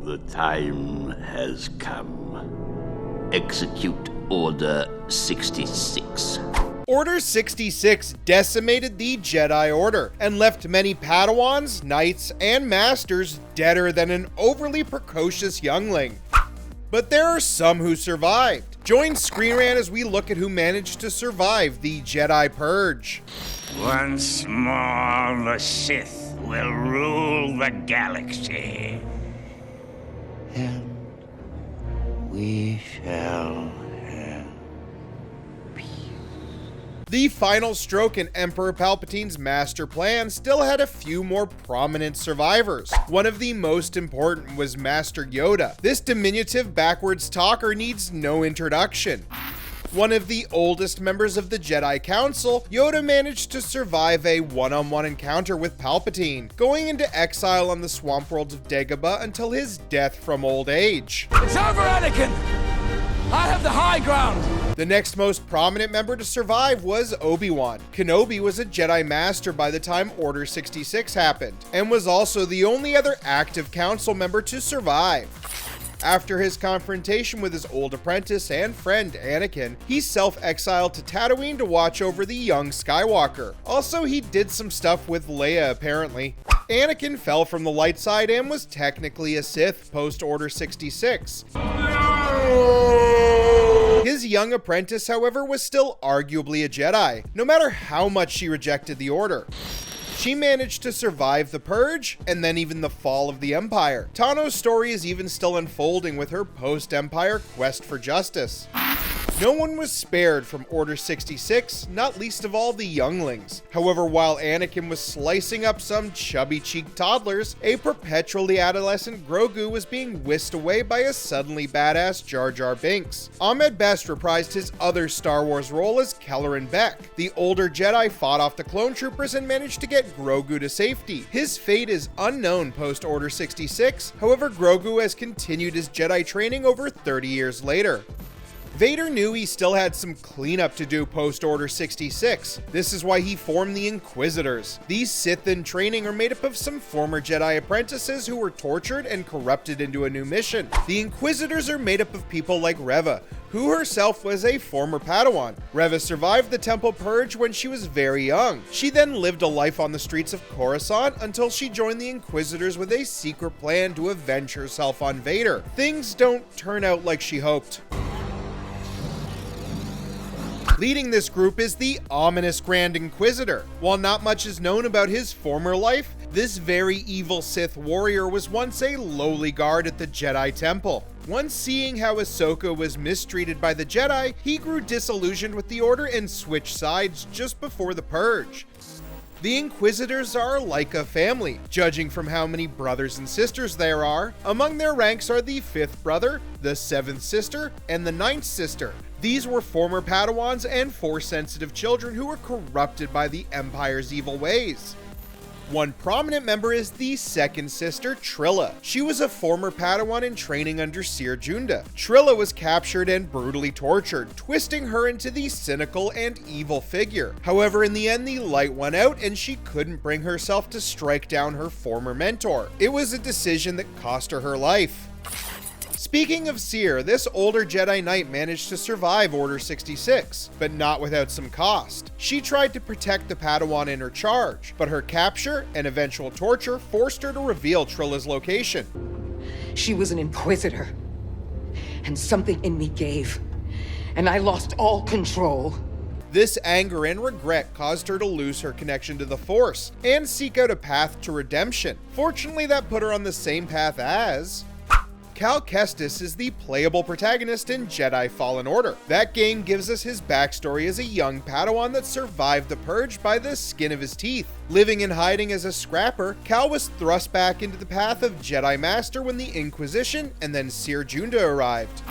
The time has come. Execute Order 66. Order 66 decimated the Jedi Order and left many Padawans, Knights, and Masters deader than an overly precocious youngling. But there are some who survived. Join ScreenRant as we look at who managed to survive the Jedi Purge. Once more, the Sith will rule the galaxy. And we shall have peace. The final stroke in Emperor Palpatine's master plan still had a few more prominent survivors. One of the most important was Master Yoda. This diminutive backwards talker needs no introduction. One of the oldest members of the Jedi Council, Yoda managed to survive a one-on-one encounter with Palpatine, going into exile on the swamp world of Dagobah until his death from old age. It's over, Anakin! I have the high ground! The next most prominent member to survive was Obi-Wan. Kenobi was a Jedi Master by the time Order 66 happened, and was also the only other active council member to survive. After his confrontation with his old apprentice and friend Anakin, he self-exiled to Tatooine to watch over the young Skywalker. Also, he did some stuff with Leia, apparently. Anakin fell from the light side and was technically a Sith post-Order 66. His young apprentice, however, was still arguably a Jedi, no matter how much she rejected the Order. She managed to survive the Purge, and then even the fall of the Empire. Tano's story is even still unfolding with her post-Empire quest for justice. No one was spared from Order 66, not least of all the younglings. However, while Anakin was slicing up some chubby-cheeked toddlers, a perpetually adolescent Grogu was being whisked away by a suddenly badass Jar Jar Binks. Ahmed Best reprised his other Star Wars role as Kelleran Beck. The older Jedi fought off the clone troopers and managed to get Grogu to safety. His fate is unknown post-Order 66, however Grogu has continued his Jedi training over 30 years later. Vader knew he still had some cleanup to do post-Order 66. This is why he formed the Inquisitors. These Sith in training are made up of some former Jedi apprentices who were tortured and corrupted into a new mission. The Inquisitors are made up of people like Reva, who herself was a former Padawan. Reva survived the Temple Purge when she was very young. She then lived a life on the streets of Coruscant until she joined the Inquisitors with a secret plan to avenge herself on Vader. Things don't turn out like she hoped. Leading this group is the ominous Grand Inquisitor. While not much is known about his former life, this very evil Sith warrior was once a lowly guard at the Jedi Temple. Once seeing how Ahsoka was mistreated by the Jedi, he grew disillusioned with the Order and switched sides just before the Purge. The Inquisitors are like a family, judging from how many brothers and sisters there are. Among their ranks are the 5th brother, the 7th sister, and the 9th sister. These were former Padawans and Force-sensitive children who were corrupted by the Empire's evil ways. One prominent member is the 2nd sister, Trilla. She was a former Padawan in training under Cere Junda. Trilla was captured and brutally tortured, twisting her into the cynical and evil figure. However, in the end, the light went out and she couldn't bring herself to strike down her former mentor. It was a decision that cost her her life. Speaking of Cere, this older Jedi Knight managed to survive Order 66, but not without some cost. She tried to protect the Padawan in her charge, but her capture and eventual torture forced her to reveal Trilla's location. She was an Inquisitor, and something in me gave, and I lost all control. This anger and regret caused her to lose her connection to the Force and seek out a path to redemption. Fortunately, that put her on the same path as Cal Kestis is the playable protagonist in Jedi Fallen Order. That game gives us his backstory as a young Padawan that survived the Purge by the skin of his teeth. Living and hiding as a scrapper, Cal was thrust back into the path of Jedi Master when the Inquisition and then Cere Junda arrived.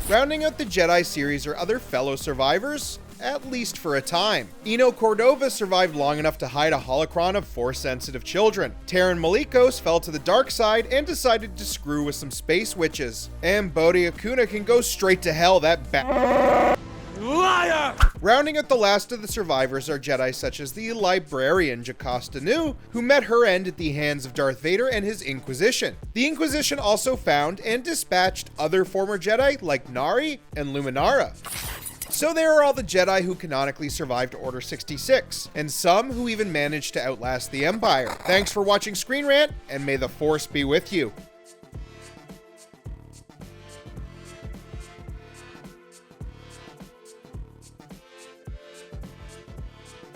Rounding out the Jedi series are other fellow survivors, at least for a time. Eno Cordova survived long enough to hide a holocron of Force-sensitive children. Taron Malikos fell to the dark side and decided to screw with some space witches. And Bodhi Akuna can go straight to hell, that Liar! liar! Rounding out the last of the survivors are Jedi such as the librarian Jocasta Nu, who met her end at the hands of Darth Vader and his Inquisition. The Inquisition also found and dispatched other former Jedi like Nari and Luminara. So there are all the Jedi who canonically survived Order 66, and some who even managed to outlast the Empire. Thanks for watching ScreenRant, and may the Force be with you.